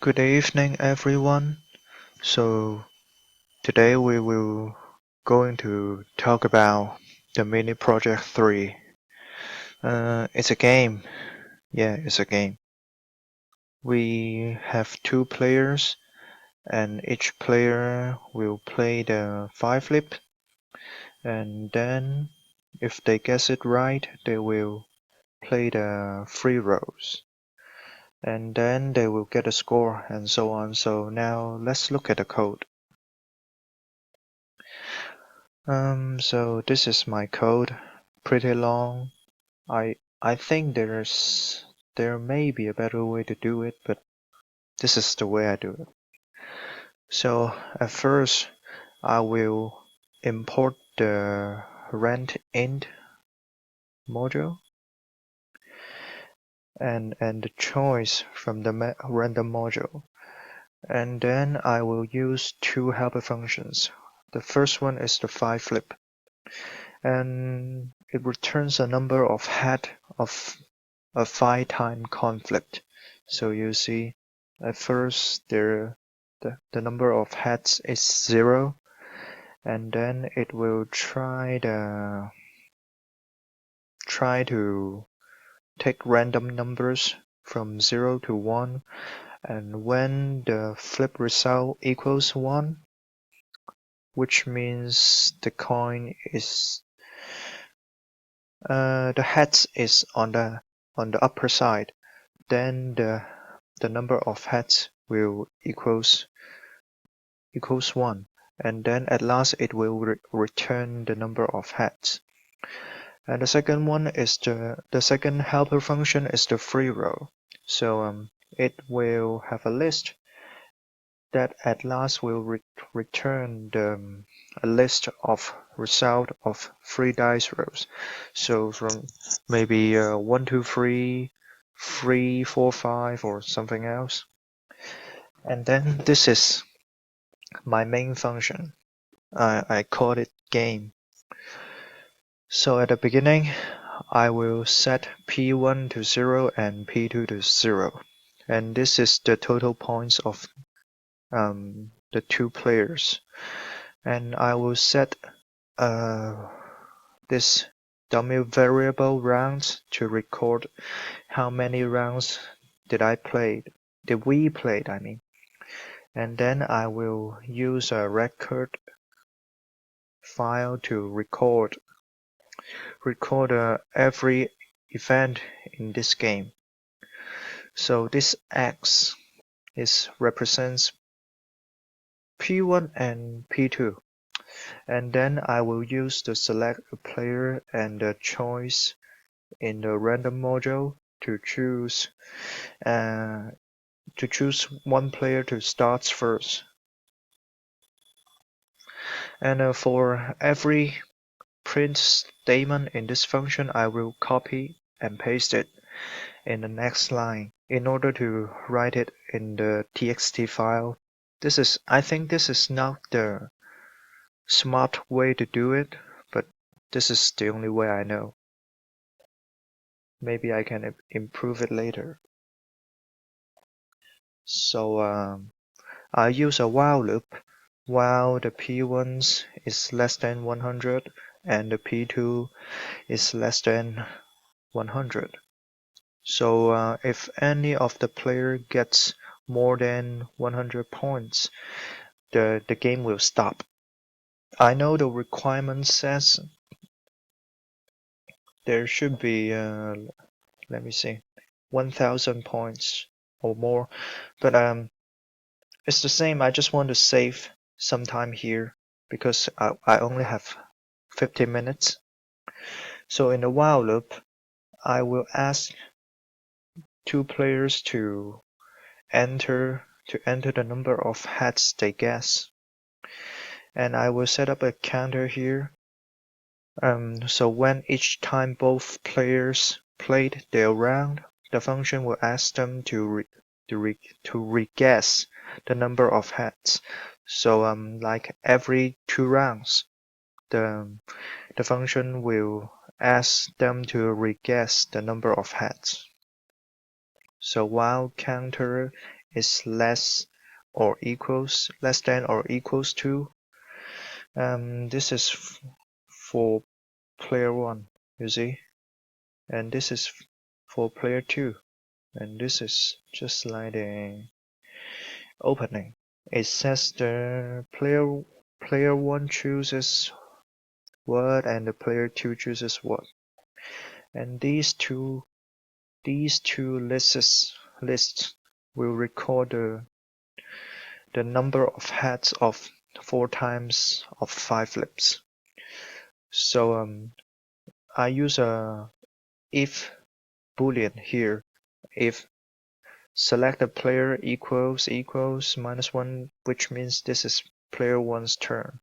Good evening, everyone. So today we will going to talk about the mini project 3. It's a game. Yeah, it's a game. We have two players, and each player will play the 5 flip, and then if they guess it right, they will play the 3 rows, and then they will get a score, and so on. So now let's look at the code. So this is my code, pretty long. I think there may be a better way to do it, but this is the way I do it. So at first I will import the rand-int module and the choice from the random module, and then I will use two helper functions. The first one is the 5flip, and it returns a number of head of a 5-time conflict. So you see, at first the number of heads is 0, and then it will try to take random numbers from 0 to 1, and when the flip result equals 1, which means the coin is the heads is on the upper side, then the number of heads will equals 1, and then at last it will return the number of heads. And the second one is the second helper function is the 3row. So it will have a list that at last will return a list of result of 3 dice rows. So from maybe 1, 2, 3, 3, 4, 5, or something else. And then this is my main function. I call it game. So at the beginning, I will set P1 to 0 and P2 to 0. And this is the total points of the two players. And I will set this dummy variable rounds to record how many rounds did we play, I mean. And then I will use a record file to record every event in this game. So this X represents P1 and P2, and then I will use the select a player and the choice in the random module to choose one player to start first. And for every print statement in this function, I will copy and paste it in the next line in order to write it in the txt file. I think this is not the smart way to do it, but this is the only way I know. Maybe I can improve it later. So I use a while loop while the P1 is less than 100 and the P2 is less than 100. So if any of the player gets more than 100 points, the game will stop. I know the requirement says there should be, let me see, 1000 points or more, but it's the same. I just want to save some time here because I only have 15 minutes. So in the while loop, I will ask two players to enter the number of heads they guess, and I will set up a counter here. So when each time both players played their round, the function will ask them to re-guess the number of heads. So like every 2 rounds, the function will ask them to re-guess the number of heads. So while counter is less than or equals to. This is for player 1, you see, and this is for player 2, and this is just like the opening. It says the player 1 chooses what and the player 2 chooses what, and these two lists will record the number of heads of 4 times of 5 flips. So I use a if boolean here. If select the player equals -1, which means this is player 1's turn.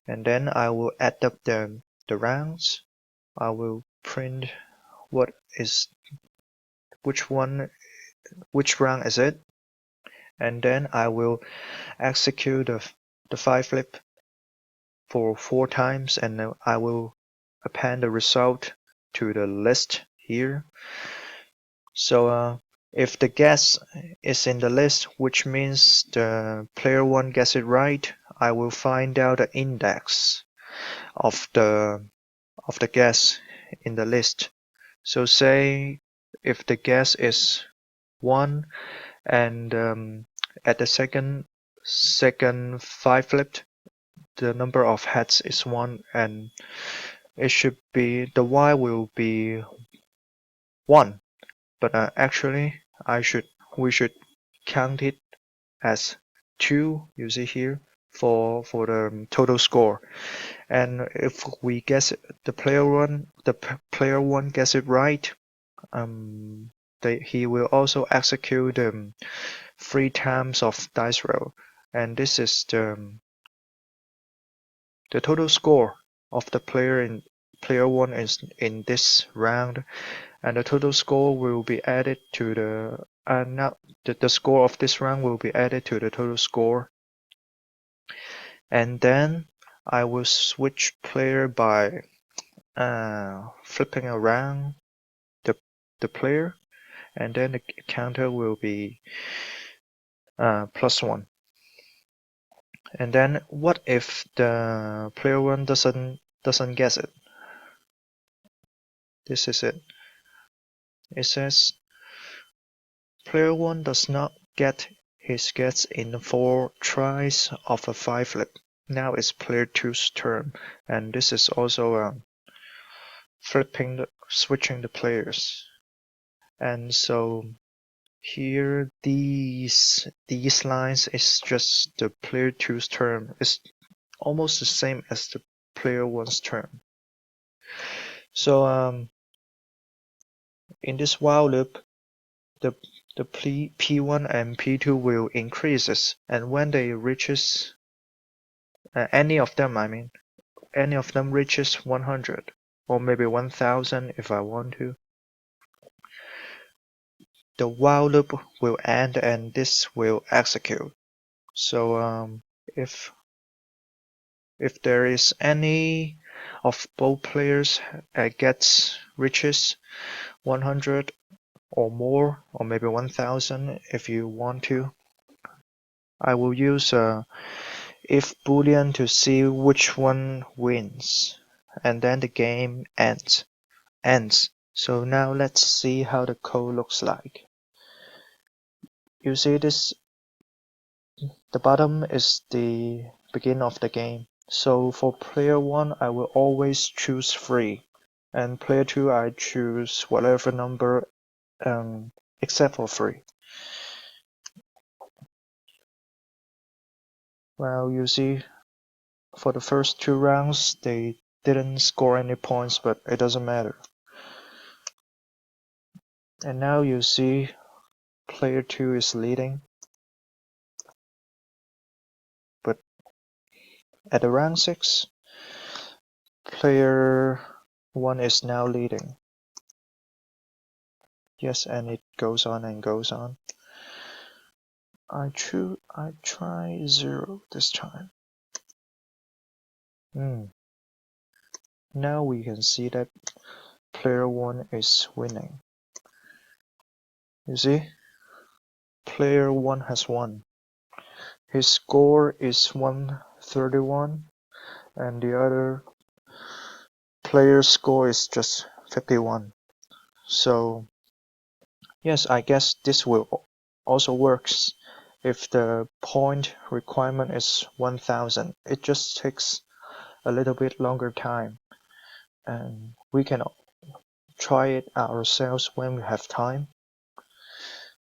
And then I will add up the rounds. I will print which round is it, and then I will execute the 5 flip for 4 times, and then I will append the result to the list here. So if the guess is in the list, which means the player 1 gets it right, I will find out the index of the guess in the list. So say if the guess is 1 and at the second 5 flipped, the number of heads is 1, and it should be the Y will be 1, but actually we should count it as 2, you see here, for the total score. And if we guess the player 1 gets it right, he will also execute 3 times of dice roll, and this is the total score of the player 1 is in this round, and the total score will be added to the score of this round will be added to the total score. And then I will switch player by flipping around the player, and then the counter will be +1. And then what if the player 1 doesn't guess it? This is it. It says player 1 does not get his guess in 4 tries of a 5 flip. Now it's player 2's turn, and this is also switching the players. And so here these lines is just the player 2's turn. It's almost the same as the player 1's turn. So in this while loop, the P1 and P2 will increases, and when they reaches any of them reaches 100 or maybe 1000 if I want to, the while loop will end and this will execute. So if there is any of both players reaches 100 or more, or maybe 1000 if you want to, I will use if boolean to see which one wins, and then the game ends. So now let's see how the code looks like. You see this, the bottom is the beginning of the game. So for player 1 I will always choose 3, and player 2 I choose whatever number except for 3. Well, you see, for the first 2 rounds they didn't score any points, but it doesn't matter. And now you see player 2 is leading, but at the round 6 player 1 is now leading. Yes, and it goes on and goes on. I try 0 this time. Now we can see that player 1 is winning. You see, player 1 has won. His score is 131 and the other player's score is just 51. So yes, I guess this will also works. If the point requirement is 1000, it just takes a little bit longer time, and we can try it ourselves when we have time.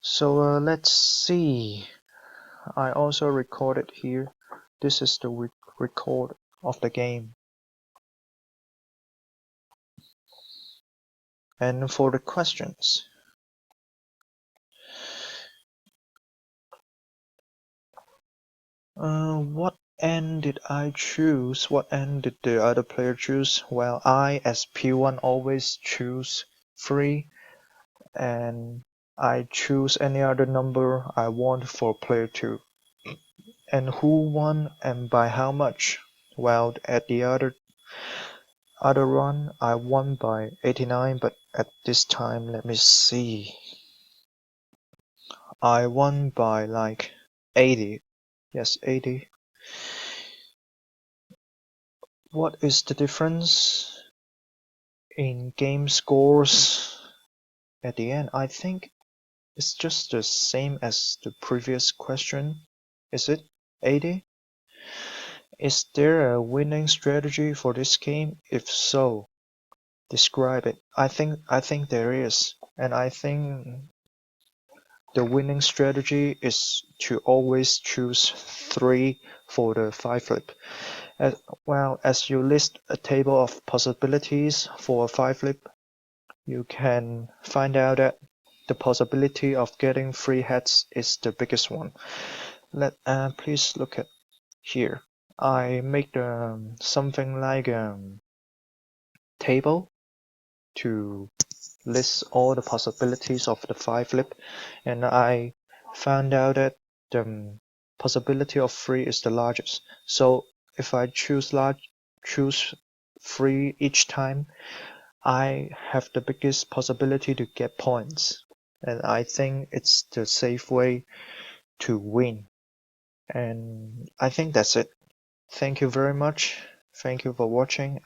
So let's see. I also recorded here. This is the record of the game. And for the questions, what end did I choose? What end did the other player choose? Well, I as P1 always choose 3, and I choose any other number I want for player 2. And who won and by how much? Well, at the other run I won by 89, but at this time, let me see, I won by like 80. Yes, 80. What is the difference in game scores at the end? I think it's just the same as the previous question. Is it 80? Is there a winning strategy for this game? If so, describe it. I think there is, and I think the winning strategy is to always choose 3 for the 5 flip. As you list a table of possibilities for a 5 flip, you can find out that the possibility of getting 3 heads is the biggest one. Please look at here. I make something like a table to list all the possibilities of the 5 flip, and I found out that the possibility of 3 is the largest. So if I choose 3 each time, I have the biggest possibility to get points, and I think it's the safe way to win. And I think that's it. Thank you very much. Thank you for watching.